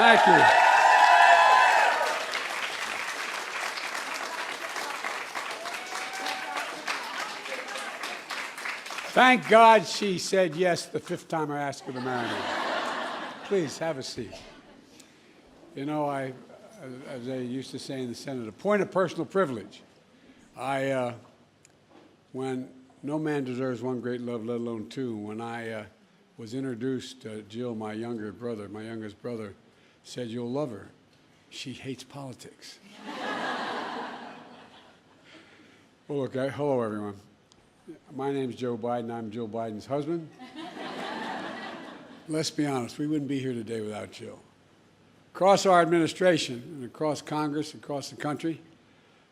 Thank you. Thank God she said yes the 5th time I asked her to marry me. Please, have a seat. You know, as they used to say in the Senate, a point of personal privilege. When no man deserves one great love, let alone two, when I was introduced to Jill, my youngest brother, said, "You'll love her. She hates politics." Well, look, hello, everyone. My name's Joe Biden. I'm Jill Biden's husband. Let's be honest, we wouldn't be here today without Jill. Across our administration and across Congress, across the country,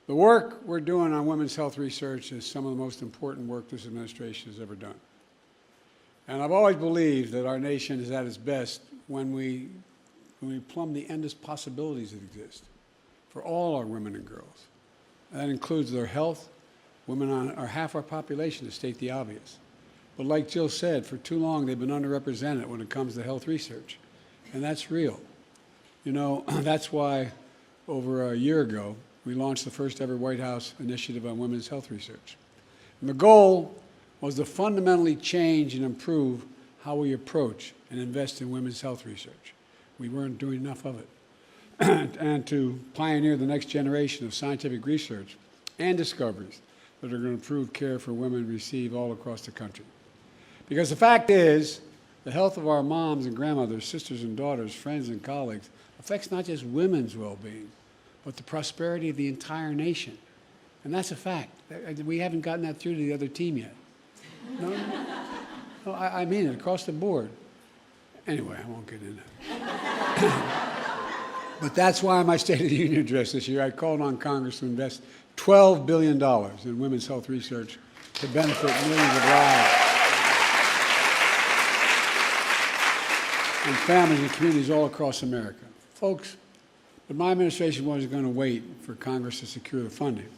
the work we're doing on women's health research is some of the most important work this administration has ever done. And I've always believed that our nation is at its best when we plumb the endless possibilities that exist for all our women and girls. And that includes their health. Women are half our population, to state the obvious. But like Jill said, for too long they've been underrepresented when it comes to health research. And that's real. You know, that's why over a year ago, we launched the first ever White House initiative on women's health research. And the goal was to fundamentally change and improve how we approach and invest in women's health research. We weren't doing enough of it. And to pioneer the next generation of scientific research and discoveries that are going to improve care for women receive all across the country. Because the fact is, the health of our moms and grandmothers, sisters and daughters, friends and colleagues affects not just women's well-being, but the prosperity of the entire nation. And that's a fact. We haven't gotten that through to the other team yet. No, I mean it, across the board. Anyway, I won't get into it. But that's why in my State of the Union address this year, I called on Congress to invest $12 billion in women's health research to benefit millions of lives and families and communities all across America. Folks, but my administration wasn't going to wait for Congress to secure the funding.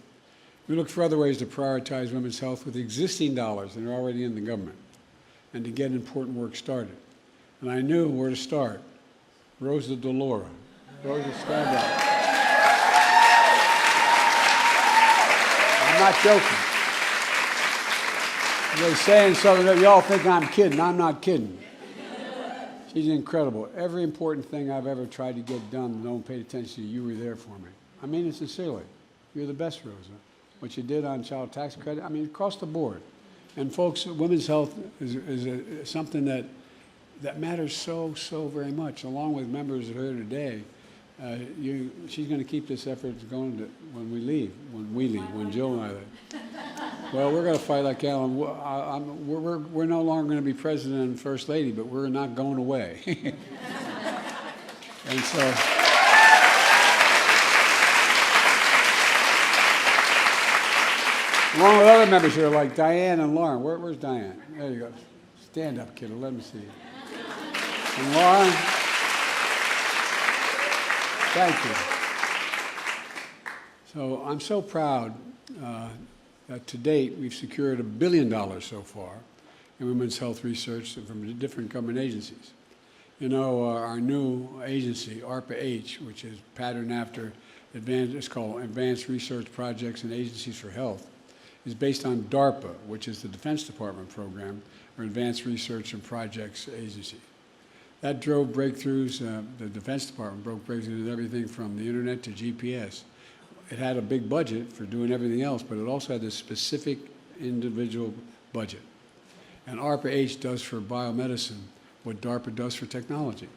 We looked for other ways to prioritize women's health with existing dollars that are already in the government and to get important work started. And I knew where to start. Rosa DeLauro. Rosa, stand up. I'm not joking. They say in Southern, y'all think I'm kidding. I'm not kidding. She's incredible. Every important thing I've ever tried to get done, no one paid attention to, you were there for me. I mean it sincerely. You're the best, Rosa. What you did on child tax credit, I mean, across the board. And folks, women's health is something that matters so very much. Along with members who are here today, she's going to keep this effort going when when Jill and I leave. Well, we're going to fight like hell. We're no longer going to be president and first lady, but we're not going away. And so, along with other members here like Diane and Lauren. Where's Diane? There you go. Stand up, kiddo. Let me see you. And Lauren, thank you. So I'm so proud that to date we've secured $1 billion so far in women's health research from different government agencies. You know, our new agency, ARPA-H, which is patterned after it's called Advanced Research Projects and Agencies for Health, is based on DARPA, which is the Defense Department program, or Advanced Research and Projects Agency. That drove breakthroughs. The Defense Department broke breakthroughs in everything from the internet to GPS. It had a big budget for doing everything else, but it also had this specific individual budget. And ARPA-H does for biomedicine what DARPA does for technology,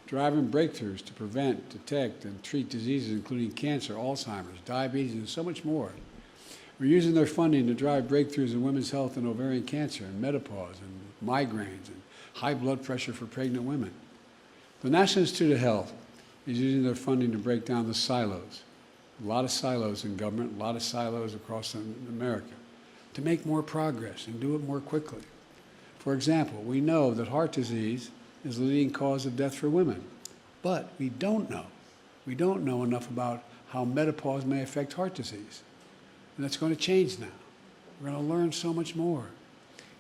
driving breakthroughs to prevent, detect, and treat diseases including cancer, Alzheimer's, diabetes, and so much more. We're using their funding to drive breakthroughs in women's health and ovarian cancer and menopause and migraines and high blood pressure for pregnant women. The National Institute of Health is using their funding to break down the silos. A lot of silos in government, a lot of silos across America, to make more progress and do it more quickly. For example, we know that heart disease is the leading cause of death for women, but we don't know enough about how menopause may affect heart disease. And that's going to change now. We're going to learn so much more.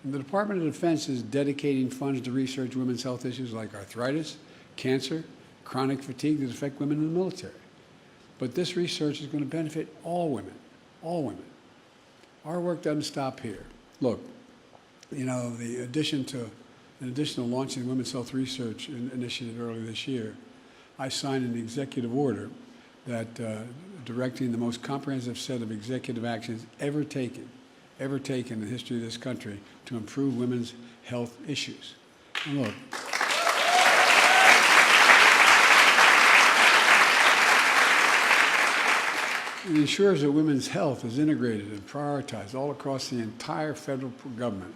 And the Department of Defense is dedicating funds to research women's health issues like arthritis, cancer, chronic fatigue that affect women in the military. But this research is going to benefit all women, all women. Our work doesn't stop here. Look, you know, in addition to launching the Women's Health Research Initiative earlier this year, I signed an executive order that directing the most comprehensive set of executive actions ever taken in the history of this country to improve women's health issues. And look, it ensures that women's health is integrated and prioritized all across the entire federal government,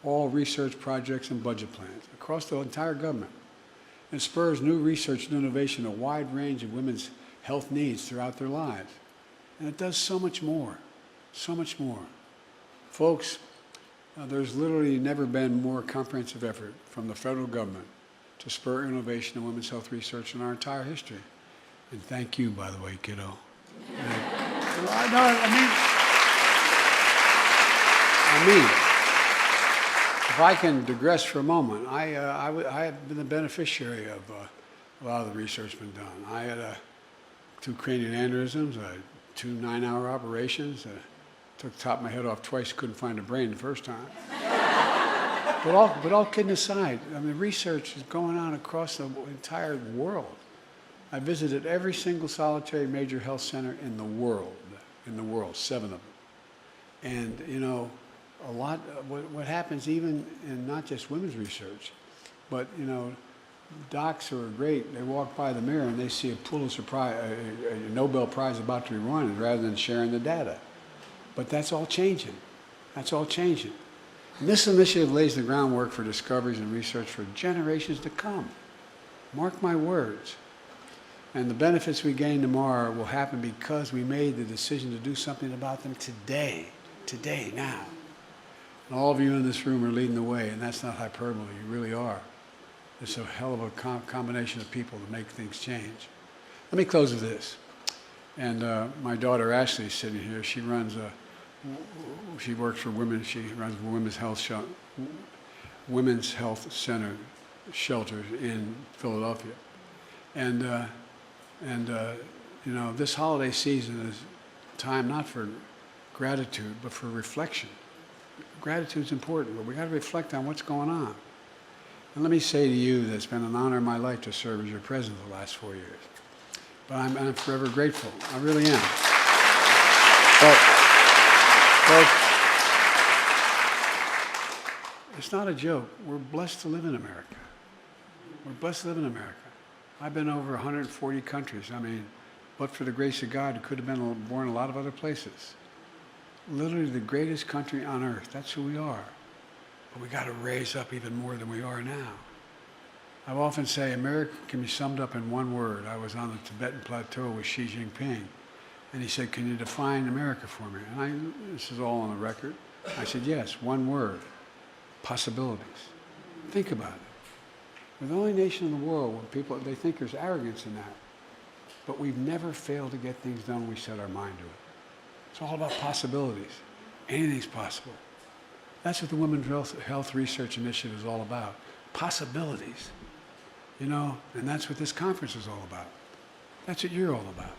all research projects and budget plans, across the entire government. It spurs new research and innovation, a wide range of women's health needs throughout their lives. And it does so much more, so much more. Folks, there's literally never been more comprehensive effort from the federal government to spur innovation in women's health research in our entire history. And thank you, by the way, kiddo. I mean, if I can digress for a moment, I have been the beneficiary of a lot of the research been done. I had 2 cranial aneurysms, 2 9-hour operations. Took the top of my head off twice, couldn't find a brain the first time. But all kidding aside, I mean, research is going on across the entire world. I visited every single solitary major health center in the world, 7 of them. And, you know, a lot, what happens even in not just women's research, but, you know, docs who are great, they walk by the mirror and they see a Pulitzer Prize, a Nobel Prize about to be won rather than sharing the data. But that's all changing. That's all changing. And this initiative lays the groundwork for discoveries and research for generations to come. Mark my words. And the benefits we gain tomorrow will happen because we made the decision to do something about them today, now. And all of you in this room are leading the way, and that's not hyperbole, you really are. It's a hell of a combination of people to make things change. Let me close with this. And my daughter Ashley is sitting here. She works for women. She runs Women's Health Center shelters in Philadelphia. And you know, this holiday season is time not for gratitude, but for reflection. Gratitude's important, but we got to reflect on what's going on. And let me say to you that it's been an honor in my life to serve as your president the last 4 years. But I'm forever grateful. I really am. But, folks, it's not a joke. We're blessed to live in America. We're blessed to live in America. I've been over 140 countries. I mean, but for the grace of God, it could have been born in a lot of other places. Literally the greatest country on earth. That's who we are. But we got to raise up even more than we are now. I often say America can be summed up in one word. I was on the Tibetan plateau with Xi Jinping, and he said, "Can you define America for me?" And this is all on the record. I said, "Yes, one word, possibilities." Think about it. We're the only nation in the world where people, they think there's arrogance in that. But we've never failed to get things done when we set our mind to it. It's all about possibilities. Anything's possible. That's what the Women's Health Research Initiative is all about. Possibilities. You know, and that's what this conference is all about. That's what you're all about.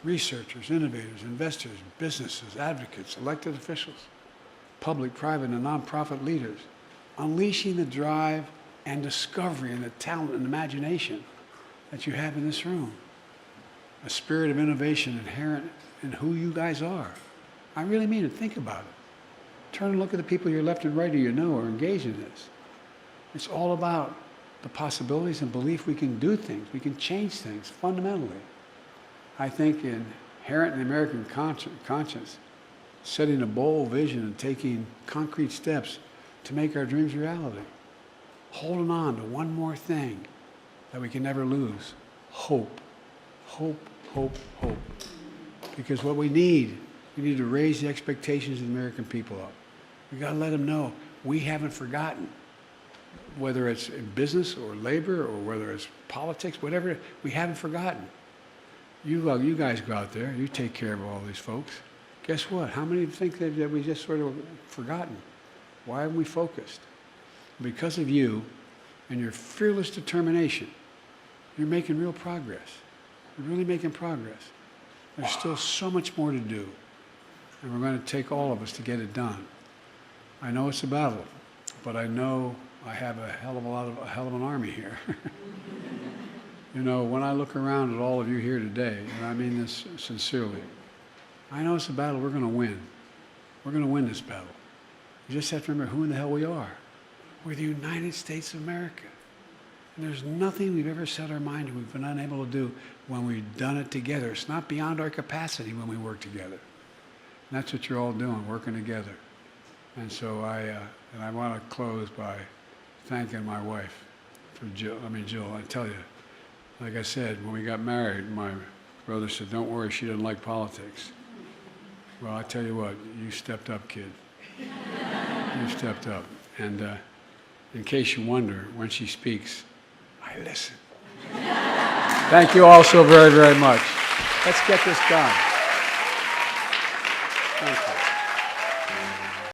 Researchers, innovators, investors, businesses, advocates, elected officials, public, private, and nonprofit leaders, unleashing the drive and discovery and the talent and imagination that you have in this room. A spirit of innovation inherent in who you guys are. I really mean it. Think about it. Turn and look at the people you're left and right of you know are engaged in this. It's all about the possibilities and belief we can do things, we can change things fundamentally. I think inherent in the American conscience, setting a bold vision and taking concrete steps to make our dreams reality. Holding on to one more thing that we can never lose, hope. Hope, hope, hope. Because what we need to raise the expectations of the American people up. We got to let them know we haven't forgotten. Whether it's in business or labor or whether it's politics, whatever, we haven't forgotten. You guys go out there, you take care of all these folks. Guess what? How many think that we just sort of forgotten? Why haven't we focused? Because of you and your fearless determination, you're making real progress. You're really making progress. There's still so much more to do, and we're going to take all of us to get it done. I know it's a battle, but I know I have a hell of an army here. You know, when I look around at all of you here today, and I mean this sincerely, I know it's a battle we're going to win. We're going to win this battle. You just have to remember who in the hell we are. We're the United States of America. And there's nothing we've ever set our mind to we've been unable to do when we've done it together. It's not beyond our capacity when we work together. And that's what you're all doing, working together. And so I want to close by thanking my wife for Jill. I tell you, like I said, when we got married, my brother said, "Don't worry, she doesn't like politics." Well, I tell you what, you stepped up, kid. You stepped up. And in case you wonder, when she speaks, I listen. Thank you all so very, very much. Let's get this done. Thank you.